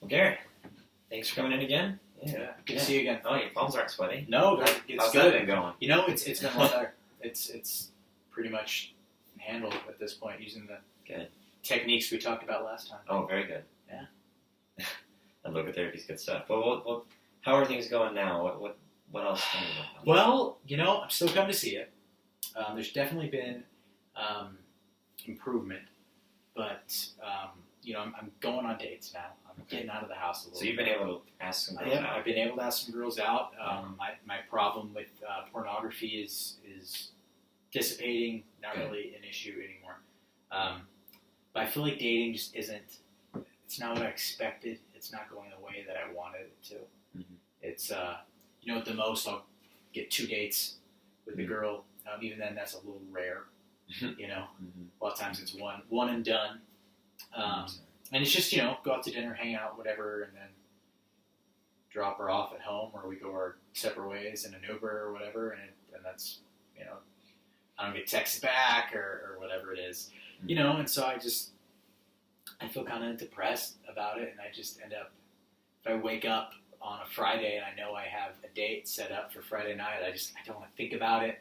Well, Gary, thanks for coming in again. Yeah. Good to see you again. Oh, your palms aren't sweaty. No, it's How's good. that been going? You know, it's been a lot better. It's pretty much handled at this point using the Good. techniques we talked about last time. Oh, very good. Yeah. And logotherapy's good stuff. Well, how are things going now? What else can you work on? Well, I'm still coming to see you. There's definitely been improvement, but I'm going on dates now. I'm getting out of the house a little. So you've been able to ask some girls Yeah, out. I've been able to ask some girls out. My problem with pornography is dissipating, not Good. really an issue anymore. But I feel like dating just isn't. It's not what I expected. It's not going the way that I wanted it to. Mhm. It's at the most I'll get 2 dates with the girl. Even then, that's a little rare. Mhm. A lot of times it's one and done. And it's just, go out to dinner, hang out, whatever, and then drop her off at home, or we go our separate ways in an Uber or whatever, and that's, I don't get texts back or whatever it is, and so I feel kind of depressed about it, and I just end up, if I wake up on a Friday and I know I have a date set up for Friday night, I don't want to think about it.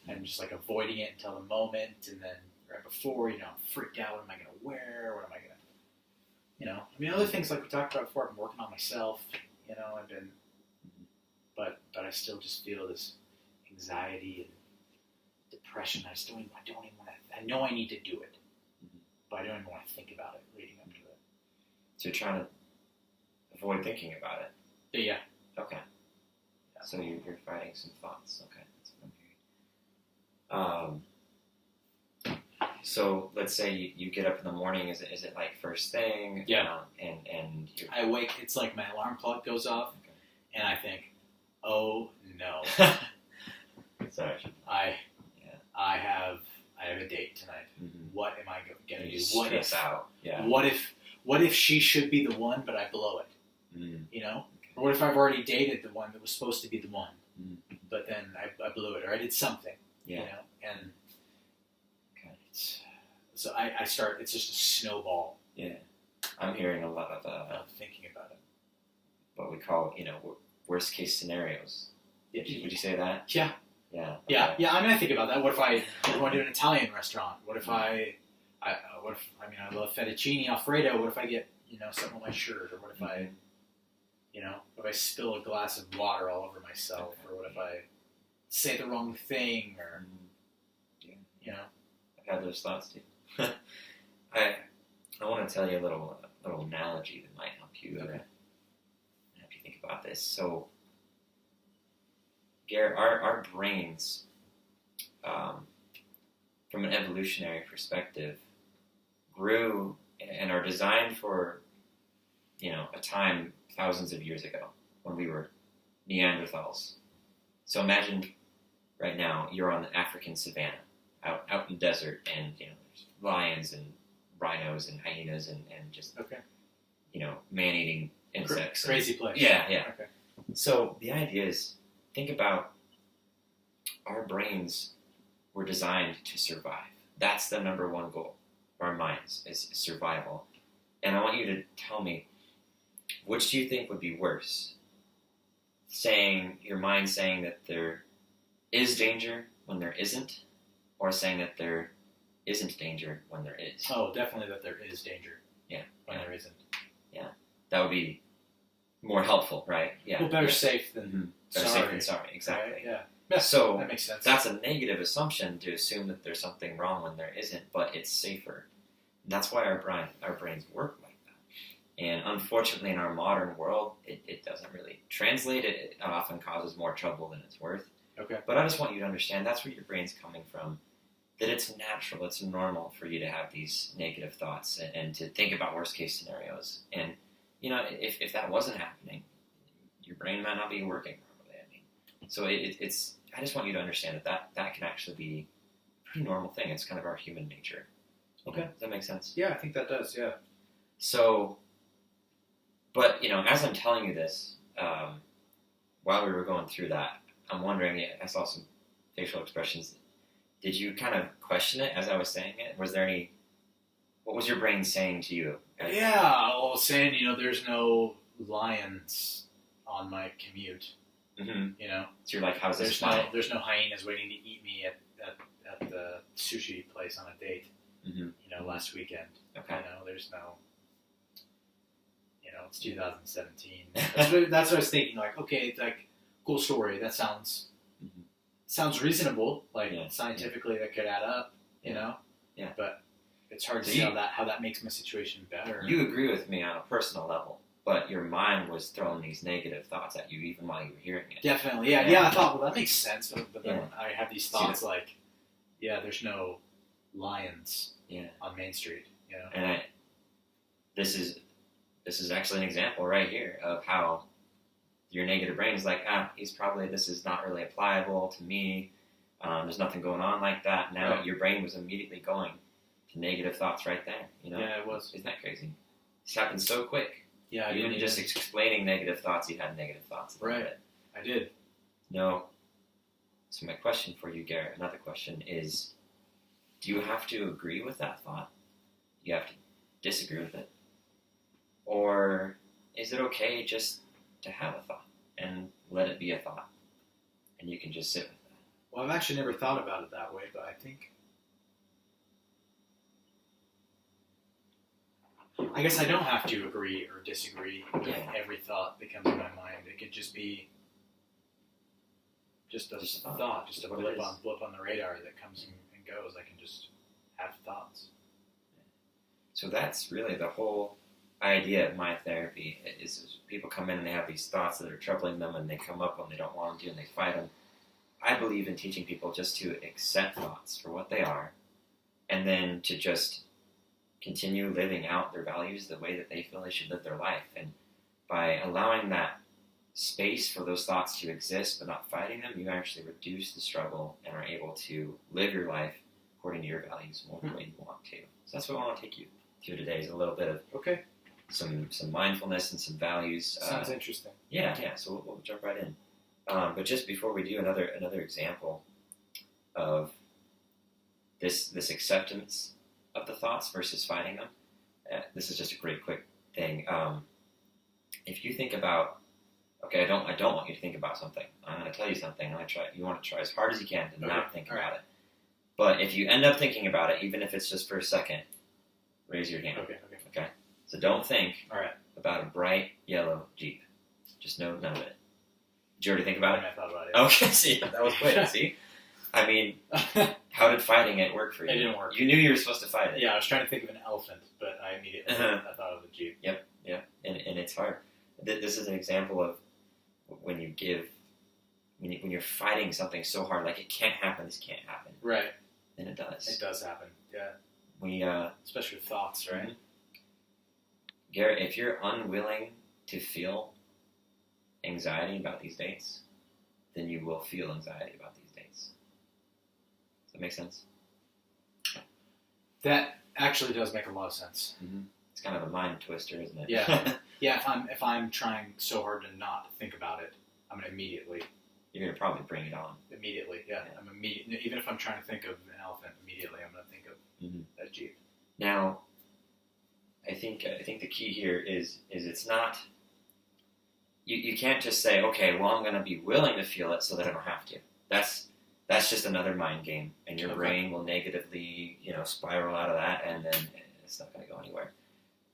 I'm just like avoiding it until the moment, and then right before, I'm freaked out. What am I going to wear? What am I going to, other things like we talked about before. I'm working on myself. I've been, but I still just feel this anxiety and depression. I don't even want to. I know I need to do it, but I don't even want to think about it leading up to it. So you're trying to avoid thinking about it. But yeah. Okay. So you're fighting some thoughts. Okay. That's what I'm hearing. So let's say you get up in the morning. Is it like first thing? Yeah. And you're... I wake. It's like my alarm clock goes off, and I think, oh no, Sorry. I have a date tonight. Mm-hmm. What am I going to do? What if out? Yeah. What if she should be the one, but I blow it? Mm. Or what if I've already dated the one that was supposed to be the one, but then I blew it, or I did something. Yeah. And so I start. It's just a snowball. Yeah. I'm hearing a lot of thinking about it. What we call worst case scenarios. Would you say that? Yeah. Yeah. Yeah, Okay. yeah. I mean, I think about that. What if I go to an Italian restaurant? What if I love fettuccine Alfredo. What if I get something on my shirt, or what if I if I spill a glass of water all over myself, or what if I say the wrong thing, or I've had those thoughts too. I want to tell you a little analogy that might help you think about this. So, Garrett, our brains, from an evolutionary perspective, grew and are designed for a time thousands of years ago when we were Neanderthals. So imagine right now you're on the African savannah, out in the desert, and there's lions and rhinos and hyenas and just man-eating insects. Crazy place. Yeah. Okay. So the idea is, think about our brains were designed to survive. That's the number one goal of our minds is survival. And I want you to tell me, which do you think would be worse? Your mind saying that there is danger when there isn't, or saying that there isn't danger when there is? Oh, definitely that there is danger. Yeah. When there isn't. Yeah. That would be more helpful, right? Yeah. Well, better safe than better sorry. safe than sorry. Exactly. Right? Yeah. So that makes sense. That's a negative assumption to assume that there's something wrong when there isn't, but it's safer. And that's why our brains work like that. And unfortunately, in our modern world, it doesn't really translate. It often causes more trouble than it's worth. Okay. But I just want you to understand that's where your brain's coming from. That it's natural, it's normal for you to have these negative thoughts and to think about worst case scenarios. And if that wasn't happening, your brain might not be working properly. So it's. I just want you to understand that can actually be a pretty normal thing. It's kind of our human nature. Okay. Does that make sense? Yeah, I think that does. Yeah. So, but as I'm telling you this, while we were going through that, I'm wondering. I saw some facial expressions. Did you kind of question it as I was saying it? Was there any What was your brain saying to you? Yeah, well, saying, there's no lions on my commute. Mm-hmm. So you're like, how's this there's no hyenas waiting to eat me at the sushi place on a date. Mm-hmm. Last weekend. Okay. There's no. It's 2017. That's what I was thinking. Like, okay, it's like cool story. That sounds reasonable. Like scientifically, that could add up. Yeah. But it's hard to see how that makes my situation better. You agree with me on a personal level, but your mind was throwing these negative thoughts at you even while you were hearing it. Definitely, yeah. I thought, well, that makes sense. But then I have these thoughts like, there's no lions on Main Street. And this is actually an example right here of how your negative brain is like, this is not really applicable to me. There's nothing going on like that. Now your brain was immediately going to negative thoughts right there. Yeah, it was. Isn't that crazy? This happened so quick. Yeah, even just explaining negative thoughts, you had negative thoughts. Right, I did. No. So my question for you, Garrett, another question is, do you have to agree with that thought? Do you have to disagree with it? Or is it okay just to have a thought and let it be a thought? And you can just sit with that. Well, I've actually never thought about it that way, but I think... I guess I don't have to agree or disagree with every thought that comes in my mind. It could just be just a thought, just a blip on the radar that comes and goes. I can just have thoughts. So that's really the whole idea of my therapy is people come in and they have these thoughts that are troubling them and they come up when they don't want them to and they fight them. I believe in teaching people just to accept thoughts for what they are and then to just continue living out their values the way that they feel they should live their life. And by allowing that space for those thoughts to exist but not fighting them, you actually reduce the struggle and are able to live your life according to your values more the way you want to. So that's what I want to take you to today is a little bit of some mindfulness and some values. Sounds interesting. Yeah. So we'll jump right in. But just before we do, another example of this acceptance of the thoughts versus fighting them. This is just a great quick thing. If you think about, I don't want you to think about something. I'm going to tell you something. You want to try as hard as you can to not think about it. But if you end up thinking about it, even if it's just for a second, raise your hand. Okay. So don't think about a bright yellow Jeep. Just know none of it. Did you already think about it? I thought about it. Okay, see, that was quick. See? I mean, how did fighting it work for you? It didn't work. You knew you were supposed to fight it. Yeah, I was trying to think of an elephant, but I immediately I thought of a Jeep. Yep. And it's hard. This is an example of when you're fighting something so hard, like it can't happen, this can't happen. Right. And it does. It does happen, yeah. Especially with thoughts, right? Mm-hmm. Garrett, if you're unwilling to feel anxiety about these dates, then you will feel anxiety about these dates. Does that make sense? That actually does make a lot of sense. Mm-hmm. It's kind of a mind twister, isn't it? Yeah. Yeah, if I'm trying so hard to not think about it, I'm going to immediately... You're going to probably bring it on. Immediately, yeah. Even if I'm trying to think of an elephant, immediately I'm going to think of that Jeep. Now, I think the key here is it's not... You can't just say, okay, well, I'm going to be willing to feel it so that I don't have to. That's just another mind game, and your brain will negatively, spiral out of that, and then it's not going to go anywhere.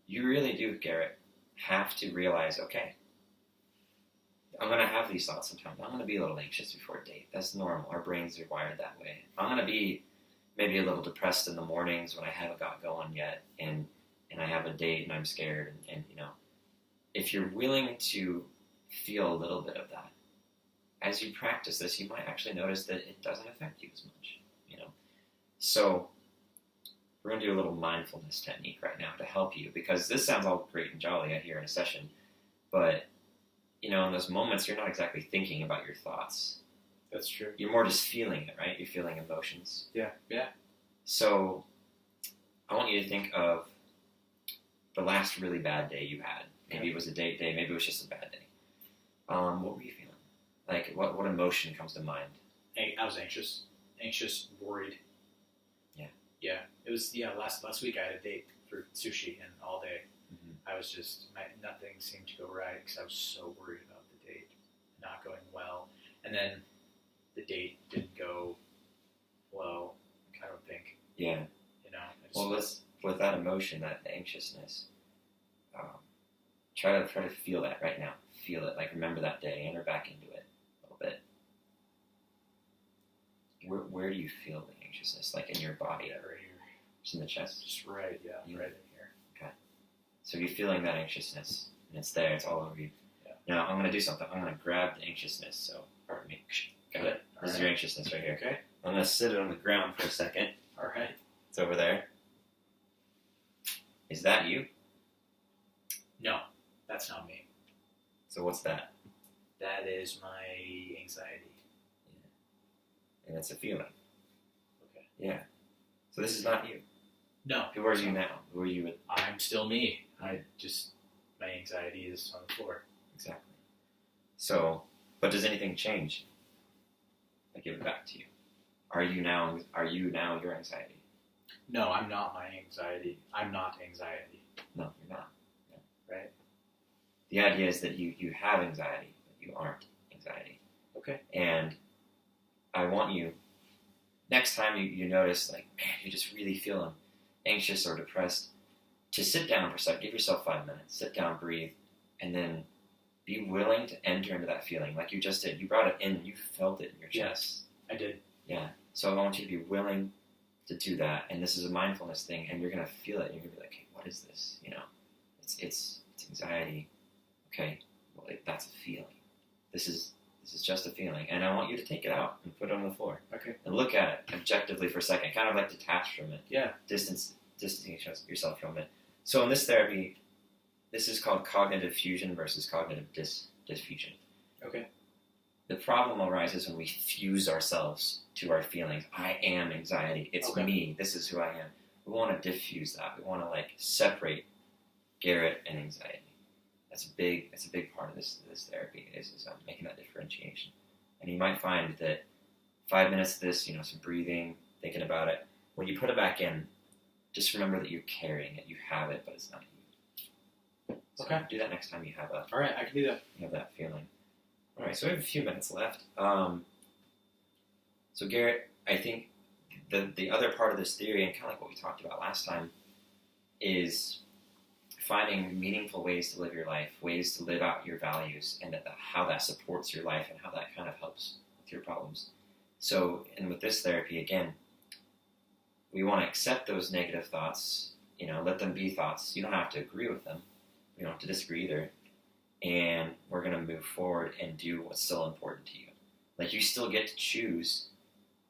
You really do, Garrett, have to realize, okay, I'm going to have these thoughts sometimes. I'm going to be a little anxious before a date. That's normal. Our brains are wired that way. I'm going to be maybe a little depressed in the mornings when I haven't got going yet, and I have a date and I'm scared, and if you're willing to feel a little bit of that, as you practice this, you might actually notice that it doesn't affect you as much, So we're going to do a little mindfulness technique right now to help you, because this sounds all great and jolly out here in a session, but, in those moments, you're not exactly thinking about your thoughts. That's true. You're more just feeling it, right? You're feeling emotions. Yeah. So I want you to think of the last really bad day you had. Maybe it was a date day, maybe it was just a bad day. What were you feeling? Like, what emotion comes to mind? I was anxious, worried. Yeah. Yeah, it was. Yeah, last week I had a date for sushi, and all day I was just nothing seemed to go right because I was so worried about the date not going well, and then the date didn't go well. I don't think. Yeah. You know. Well, with that emotion, that anxiousness, try to feel that right now. Feel it. Like remember that day. Enter back into it a little bit. Where do you feel the anxiousness? Like in your body? Yeah, right here. Just in the chest? Just right, yeah, right in here. Okay. So you're feeling that anxiousness, and it's there. It's all over you. Yeah. Now I'm going to do something. I'm going to grab the anxiousness. So, pardon me. Got it? This is your anxiousness right here. Okay. I'm going to sit it on the ground for a second. All right. It's over there. Is that you? No, that's not me. So what's that? That is my anxiety. And it's a feeling. Okay. Yeah. So this is not you. No. Who are you now? Who are you with? I'm still me. My anxiety is on the floor. Exactly. So, but does anything change? I give it back to you. Are you now your anxiety? No, I'm not my anxiety. I'm not anxiety. No, you're not. Yeah. Right? The idea is that you have anxiety, but you aren't anxiety. Okay. And I want you, next time you notice, like, man, you're just really feeling anxious or depressed, to sit down for a second, give yourself 5 minutes, sit down, breathe, and then be willing to enter into that feeling like you just did. You brought it in, you felt it in your chest. I did. Yeah. So I want you to be willing to do that, and this is a mindfulness thing, and you're going to feel it, and you're going to be like, hey, what is this? You know, it's anxiety. Okay, well, that's a feeling. This is just a feeling, and I want you to take it out and put it on the floor. Okay. And look at it objectively for a second, kind of like detach from it. Yeah. Distancing yourself from it. So in this therapy, this is called cognitive fusion versus cognitive diffusion. Okay. The problem arises when we fuse ourselves to our feelings. I am anxiety. It's me. This is who I am. We want to diffuse that. We want to separate Garrett and anxiety. That's a big part of this therapy is making that differentiation. And you might find that 5 minutes of this, some breathing, thinking about it. When you put it back in, just remember that you're carrying it. You have it, but it's not you. So okay. Do that next time you have All right, I can do that. You have that feeling. All right, so we have a few minutes left. So Garrett, I think the other part of this theory, and kind of like what we talked about last time, is finding meaningful ways to live your life, ways to live out your values, and how that supports your life and how that kind of helps with your problems. So, and with this therapy, again, we want to accept those negative thoughts, let them be thoughts. You don't have to agree with them. You don't have to disagree either. And we're going to move forward and do what's still important to you. Like, you still get to choose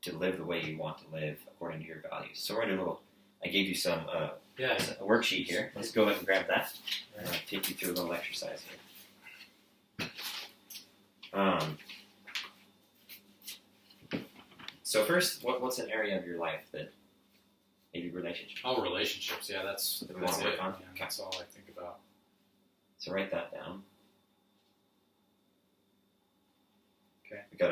to live the way you want to live according to your values. So we're going to do I gave you a worksheet here. Let's go ahead and grab that. And I'll take you through a little exercise here. So first, what's an area of your life that maybe relationships? Oh, relationships. Yeah, that's we want to work on. Yeah, that's all I think about. So write that down. Okay. We got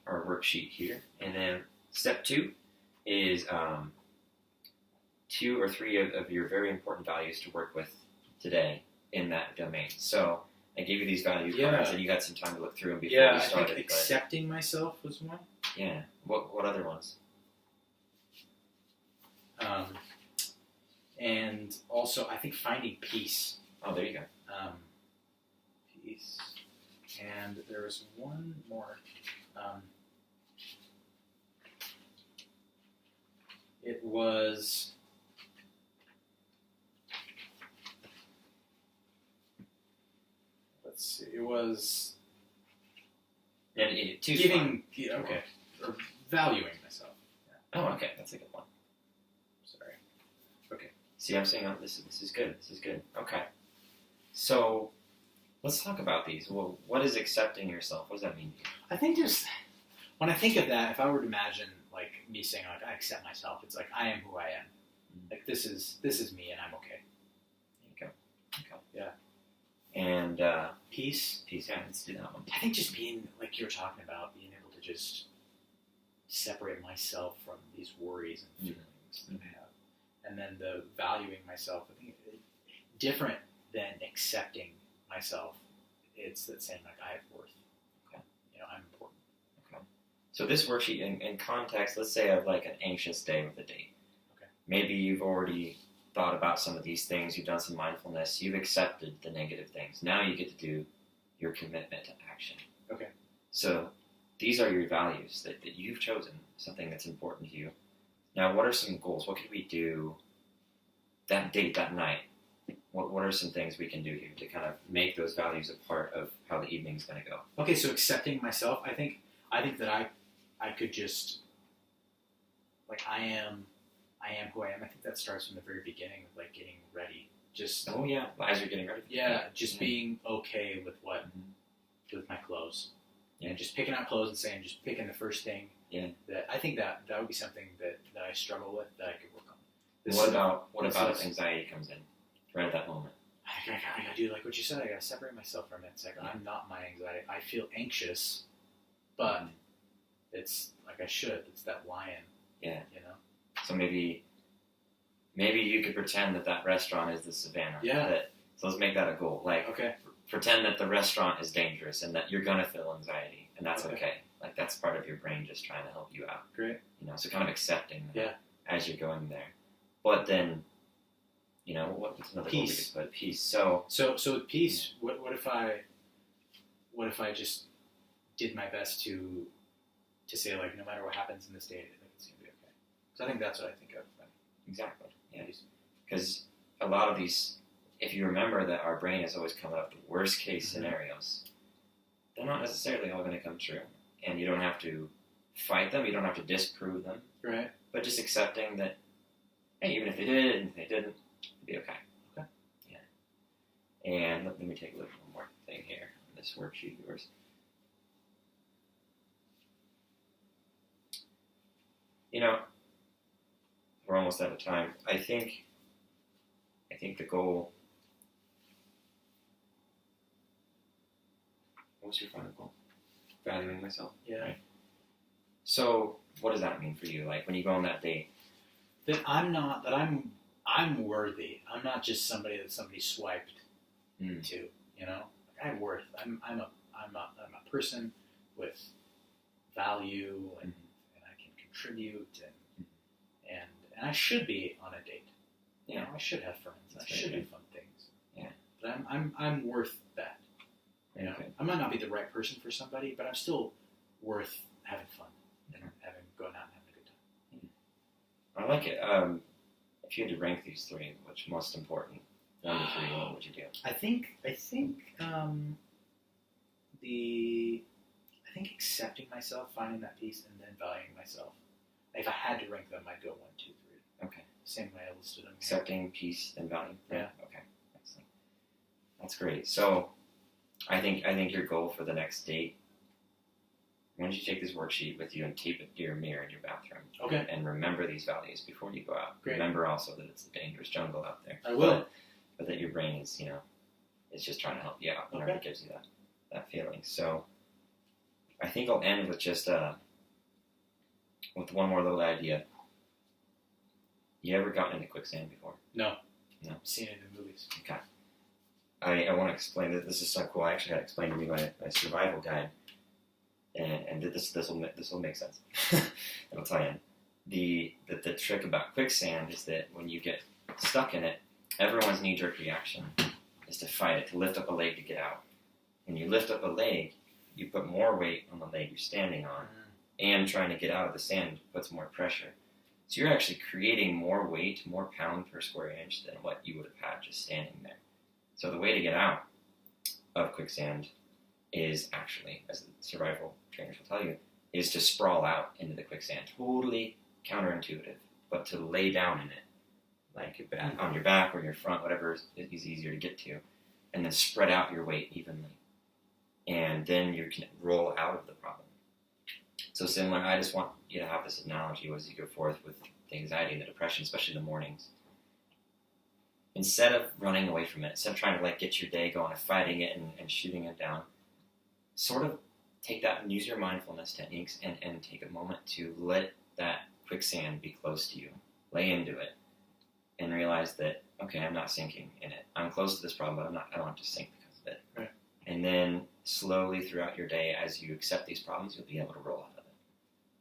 our worksheet here, and then step 2 is 2 or 3 of your very important values to work with today in that domain. So I gave you these value cards, and you had some time to look through them before we started. I think accepting myself was one. Yeah. What other ones? And also, I think finding peace. Oh, there you go. Peace. And there was one more. It was. Let's see. It was. And giving. Yeah, okay. Or valuing myself. Yeah. Oh, okay. That's a good one. Sorry. Okay. See, I'm saying this is good. This is good. Okay. So, let's talk about these. Well, what is accepting yourself? What does that mean to you? I think when I think of that, if I were to imagine me saying I accept myself, it's like I am who I am. Like this is me and I'm okay. There you go. Yeah. And peace. Yeah, let's do that one. I think just being like you were talking about, being able to just separate myself from these worries and feelings that I have. And then the valuing myself, I think different than accepting myself. It's that saying like I have worth. Okay. I'm important. Okay. So this worksheet in context, let's say of like an anxious day with a date. Okay. Maybe you've already thought about some of these things, you've done some mindfulness, you've accepted the negative things. Now you get to do your commitment to action. Okay. So these are your values that you've chosen, something that's important to you. Now, what are some goals? What can we do that date, that night? What are some things we can do here to kind of make those values a part of how the evening's going to go? Okay, so accepting myself, I think that I could just, like, I am who I am. I think that starts from the very beginning with like getting ready. Just Oh yeah, as you're getting ready. Just being okay with with my clothes, and just picking out clothes and saying, just picking the first thing. Yeah. That I think that would be something that I struggle with that I could work on. What about if anxiety comes in right at that moment? I gotta do like what you said. I gotta separate myself from it. It's like I'm not my anxiety. I feel anxious, but it's like I should. It's that lion. Yeah. So maybe you could pretend that restaurant is the Savannah. Yeah. So let's make that a goal. Like, okay. Pretend that the restaurant is dangerous and that you're gonna feel anxiety, and that's okay. Like that's part of your brain just trying to help you out. Great. So kind of accepting that as you're going there. But then, what's another goal we could put? Peace. So with peace, what if I just did my best to say like no matter what happens in this day, it's gonna be okay. So I think that's what I think of. Exactly. Yeah. Because a lot of these, if you remember that our brain is always coming up with worst case scenarios, they're not necessarily all going to come true. And you don't have to fight them. You don't have to disprove them. Right. But just accepting that, hey, even if they did and if they didn't, it'd be okay. Okay. Yeah. And let me take a look at one more thing here on this worksheet of yours. We're almost out of time. I think the goal. What was your final goal? Valuing myself. Yeah. Right. So, what does that mean for you? Like when you go on that date, that I'm worthy. I'm not just somebody that somebody swiped to. I have worth. I'm a person with value and I can contribute and I should be on a date. I should have friends. I should do fun things. Yeah. But I'm worth that. Okay. I might not be the right person for somebody, but I'm still worth having fun and going out and having a good time. I like it. If you had to rank these three, which most important, 1 to 3, what would you do? I think accepting myself, finding that peace, and then valuing myself. If I had to rank them, I'd go 1, 2, 3. Okay. Same way I listed them. Accepting, peace, and value. Yeah. Okay. Excellent. That's great. So, I think your goal for the next date. Why don't you take this worksheet with you and tape it to your mirror in your bathroom? Okay. And remember these values before you go out. Great. Remember also that it's a dangerous jungle out there. I will. But that your brain is, it's just trying to help you out whenever it gives you that feeling. So, I think I'll end with just with one more little idea. You ever gotten into quicksand before? No. No. I've seen it in movies. Okay. I want to explain that this is so cool. I actually had explained to me my survival guide, and this will make sense. It'll tie in. The trick about quicksand is that when you get stuck in it, everyone's knee-jerk reaction is to fight it, to lift up a leg to get out. When you lift up a leg, you put more weight on the leg you're standing on, and trying to get out of the sand puts more pressure. So you're actually creating more weight, more pound per square inch than what you would have had just standing there. So the way to get out of quicksand is actually, as the survival trainers will tell you, is to sprawl out into the quicksand. Totally counterintuitive, but to lay down in it, like on your back or your front, whatever is easier to get to, and then spread out your weight evenly. And then you can roll out of the problem. So similar, I just want you to have this analogy as you go forth with the anxiety and the depression, especially in the mornings. Instead of running away from it, instead of trying to get your day going and fighting it and shooting it down, sort of take that and use your mindfulness techniques and take a moment to let that quicksand be close to you lay into it, and realize that, okay, I'm not sinking in it. I'm close to this problem, but I don't have to sink because of it. Right. And then slowly throughout your day, as you accept these problems, you'll be able to roll out of it.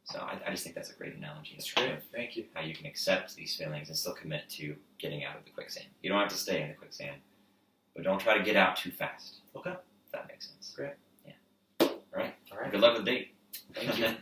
So I just think that's a great analogy. That's great. Thank you. How you can accept these feelings and still commit to getting out of the quicksand. You don't have to stay in the quicksand, but don't try to get out too fast. Okay. If that makes sense. Great. Yeah. All right. Good luck with the date. Thank you.